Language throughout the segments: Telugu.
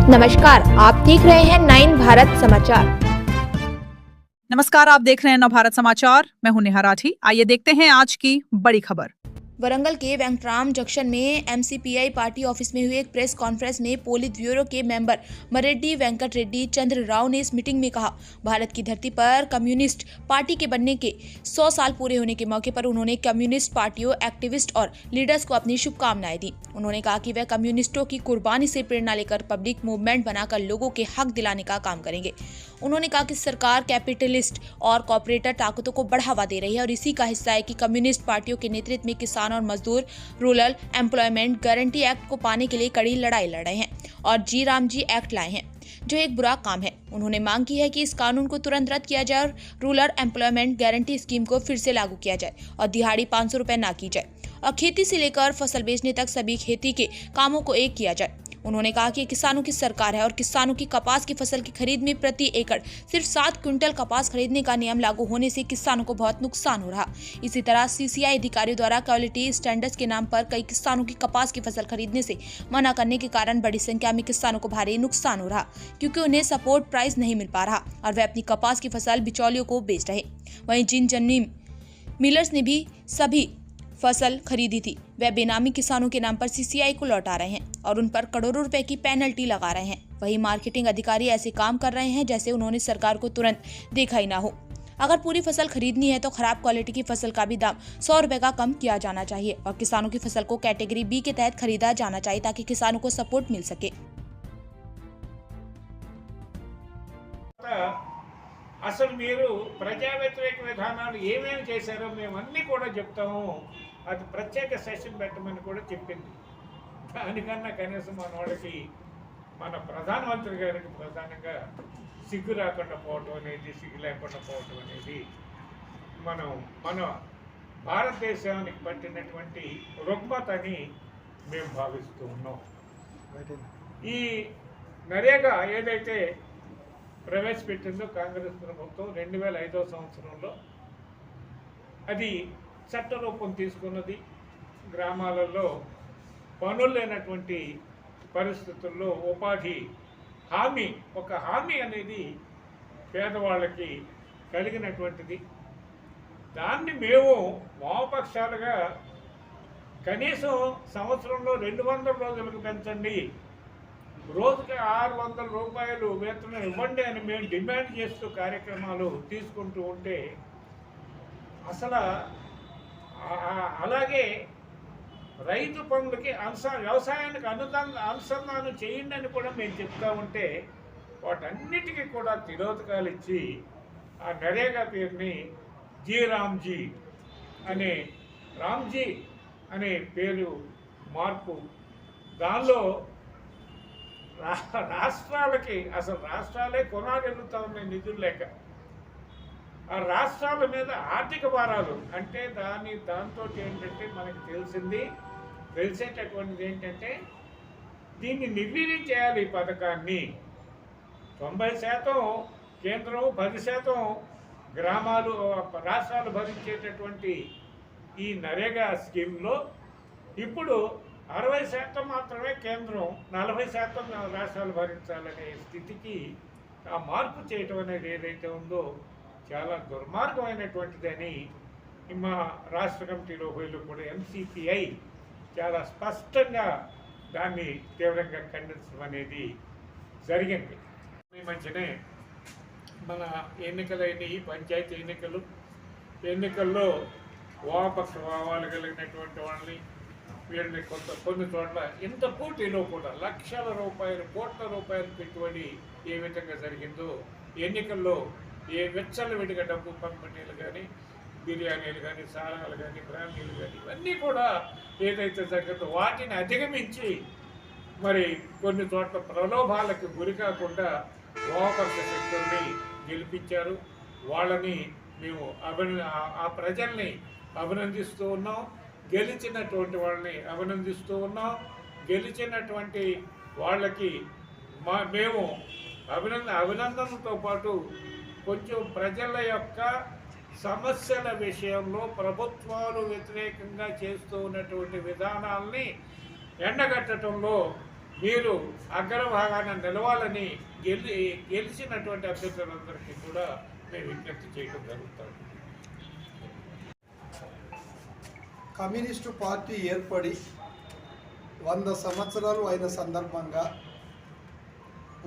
नमस्कार, आप देख रहे हैं 9 भारत समाचार। नमस्कार, आप देख रहे हैं नव भारत समाचार। मैं हूं नेहा राठी। आइए देखते हैं आज की बड़ी खबर। वरंगल के वेंकटराम जंक्शन में एमसीपीआई पार्टी ऑफिस में हुए एक प्रेस कॉन्फ्रेंस में पोलित ब्यूरो के मेंबर मरेड्डी वेंकट रेड्डी चंद्र राव ने इस मीटिंग में कहा, भारत की धरती पर कम्युनिस्ट पार्टी के बनने के 100 साल पूरे होने के मौके पर उन्होंने कम्युनिस्ट पार्टियों, एक्टिविस्ट और लीडर्स को अपनी शुभकामनाएं दी। उन्होंने कहा कि वह कम्युनिस्टों की कुर्बानी से प्रेरणा लेकर पब्लिक मूवमेंट बनाकर लोगों के हक दिलाने का काम करेंगे। उन्होंने कहा कि सरकार कैपिटलिस्ट और कॉर्पोरेटर ताकतों को बढ़ावा दे रही है और इसी का हिस्सा है कि कम्युनिस्ट पार्टियों के नेतृत्व में किसान और मजदूर रूरल एम्प्लॉयमेंट गारंटी एक्ट को पाने के लिए कड़ी लड़ाई लड़ रहे हैं और जी राम जी एक्ट लाए हैं, जो एक बुरा काम है। उन्होंने मांग की है कि इस कानून को तुरंत रद्द किया जाए और रूरल एम्प्लॉयमेंट गारंटी स्कीम को फिर से लागू किया जाए और दिहाड़ी 500 रुपए ना की जाए और खेती से लेकर फसल बेचने तक सभी खेती के कामों को एक किया जाए। उन्होंने कहा कि किसानों की सरकार है और किसानों की कपास की फसल की खरीद में प्रति एकड़ सिर्फ 7 क्विंटल कपास खरीदने का नियम लागू होने से किसानों को बहुत नुकसान हो रहा। इसी तरह सीसीआई अधिकारियों द्वारा क्वालिटी स्टैंडर्ड्स के नाम पर कई किसानों की कपास की फसल खरीदने से मना करने के कारण बड़ी संख्या में किसानों को भारी नुकसान हो रहा, क्योंकि उन्हें सपोर्ट प्राइस नहीं मिल पा रहा और वे अपनी कपास की फसल बिचौलियों को बेच रहे। वहीं जिन जन्नी मिलर्स ने भी सभी फसल खरीदी थी, वे बेनामी किसानों के नाम पर सीसीआई को लौटा रहे हैं और उन पर करोड़ों रुपए की पेनल्टी लगा रहे हैं। वही मार्केटिंग अधिकारी ऐसे काम कर रहे हैं जैसे उन्होंने सरकार को तुरंत देखा ही ना हो। अगर पूरी फसल खरीदनी है तो खराब क्वालिटी की फसल का भी दाम 100 रुपए का कम किया जाना चाहिए और किसानों की फसल को कैटेगरी बी के तहत खरीदा जाना चाहिए ताकि किसानों को सपोर्ट मिल सके। అసలు మీరు ప్రజా వ్యతిరేక విధానాలు ఏమేమి చేశారో మేము అన్నీ కూడా చెప్తాము. అది ప్రత్యేక సెషన్ పెట్టమని కూడా చెప్పింది. దానికన్నా కనీసం మన వాళ్ళకి మన ప్రధానమంత్రి గారికి ప్రధానంగా సిగ్గు రాకుండా పోవటం అనేది, సిగ్గు లేకుండా పోవటం అనేది మన భారతదేశానికి పట్టినటువంటి రుగ్మత అని మేము భావిస్తూ ఉన్నాం. ఈ నరేగా ఏదైతే ప్రవేశపెట్టిందో కాంగ్రెస్ ప్రభుత్వం 2005 సంవత్సరంలో అది చట్టరూపం తీసుకున్నది. గ్రామాలలో పనులు లేనటువంటి పరిస్థితుల్లో ఉపాధి హామీ, ఒక హామీ అనేది పేదవాళ్ళకి కలిగినటువంటిది. దాన్ని మేము వామపక్షాలుగా కనీసం సంవత్సరంలో 200 రోజులకు పెంచండి, రోజుకి 600 రూపాయలు వేతనం ఇవ్వండి అని మేము డిమాండ్ చేస్తూ కార్యక్రమాలు తీసుకుంటూ ఉంటే, అసలు అలాగే రైతు పనులకి వ్యవసాయానికి అనుసంధానం చేయండి అని కూడా మేము చెప్తా ఉంటే, వాటన్నిటికీ కూడా తిరోధకాలు ఇచ్చి ఆ నరేగా పేరుని జీ రామ్జీ అనే పేరు మార్పు, దానిలో రాష్ట్రాలకి అసలు రాష్ట్రాలే కొనాగలుగుతా ఉన్నాయి నిధులు లేక. ఆ రాష్ట్రాల మీద ఆర్థిక భారాలు అంటే దాంతో ఏంటంటే మనకు తెలిసేటటువంటిది ఏంటంటే, దీన్ని నిర్వీర్యం చేయాలి. ఈ పథకాన్ని 90% కేంద్రం, 10% గ్రామాలు, రాష్ట్రాలు భరించేటటువంటి ఈ నరేగా స్కీమ్లో ఇప్పుడు 60% మాత్రమే కేంద్రం, 40% రాష్ట్రాలు భరించాలనే స్థితికి ఆ మార్పు చేయటం అనేది ఏదైతే ఉందో చాలా దుర్మార్గమైనటువంటిదని మా రాష్ట్ర కమిటీలో వీళ్ళు కూడా ఎంసీపీఐ చాలా స్పష్టంగా దాన్ని తీవ్రంగా ఖండించడం అనేది జరిగింది. ఈ మధ్యనే మన ఎన్నికలైన పంచాయతీ ఎన్నికల్లో వామపక్ష భావాలు కలిగినటువంటి వాళ్ళని వీళ్ళని కొన్ని చోట్ల ఇంత పోటీలో కూడా లక్షల రూపాయలు, కోట్ల రూపాయలు పెట్టుబడి ఏ విధంగా జరిగిందో, ఎన్నికల్లో ఏ విచ్చలవిడిగా డబ్బు పంపిణీలు కానీ, బిర్యానీలు కానీ, సారాలు కానీ, బ్రాండీలు కానీ, ఇవన్నీ కూడా ఏదైతే జరిగిందో వాటిని అధిగమించి మరి కొన్ని చోట్ల ప్రలోభాలకు గురి కాకుండా వామపక్ష శక్తుల్ని గెలిపించారు. వాళ్ళని మేము ఆ ప్రజల్ని అభినందిస్తూ ఉన్నాం. గెలిచినటువంటి వాళ్ళని అభినందిస్తూ ఉన్నాం. గెలిచినటువంటి వాళ్ళకి మేము అభినందనతో పాటు కొంచెం ప్రజల యొక్క సమస్యల విషయంలో ప్రభుత్వాలు వ్యతిరేకంగా చేస్తూ ఉన్నటువంటి విధానాల్ని ఎండగట్టడంలో మీరు అగ్రభాగాన నిలవాలని గెలిచినటువంటి అభ్యర్థులందరికీ కూడా మేము విజ్ఞప్తి చేయడం జరుగుతుంది. కమ్యూనిస్టు పార్టీ ఏర్పడి 100 సంవత్సరాలు అయిన సందర్భంగా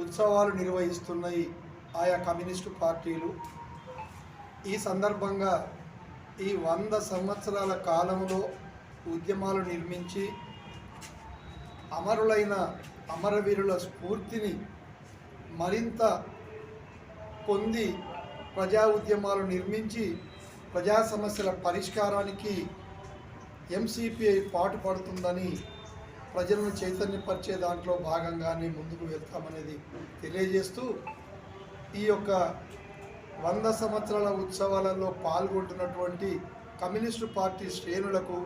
ఉత్సవాలు నిర్వహిస్తున్నాయి ఆయా కమ్యూనిస్టు పార్టీలు. ఈ సందర్భంగా ఈ 100 సంవత్సరాల కాలంలో ఉద్యమాలు నిర్మించి అమరులైన అమరవీరుల స్ఫూర్తిని మరింత పొంది ప్రజా ఉద్యమాలు నిర్మించి ప్రజా సమస్యల పరిష్కారానికి ఎంసీపీఐ పాటుపడుతుందని ప్రజలను చైతన్యపరిచే దాంట్లో భాగంగానే ముందుకు వెళ్తామనేది తెలియజేస్తూ ఈ యొక్క 100 సంవత్సరాల ఉత్సవాలలో పాల్గొంటున్నటువంటి కమ్యూనిస్టు పార్టీ శ్రేణులకు,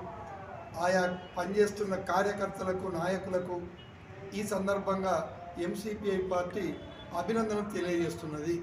ఆయా పనిచేస్తున్న కార్యకర్తలకు, నాయకులకు ఈ సందర్భంగా ఎంసీపీఐ పార్టీ అభినందనలు తెలియజేస్తున్నది.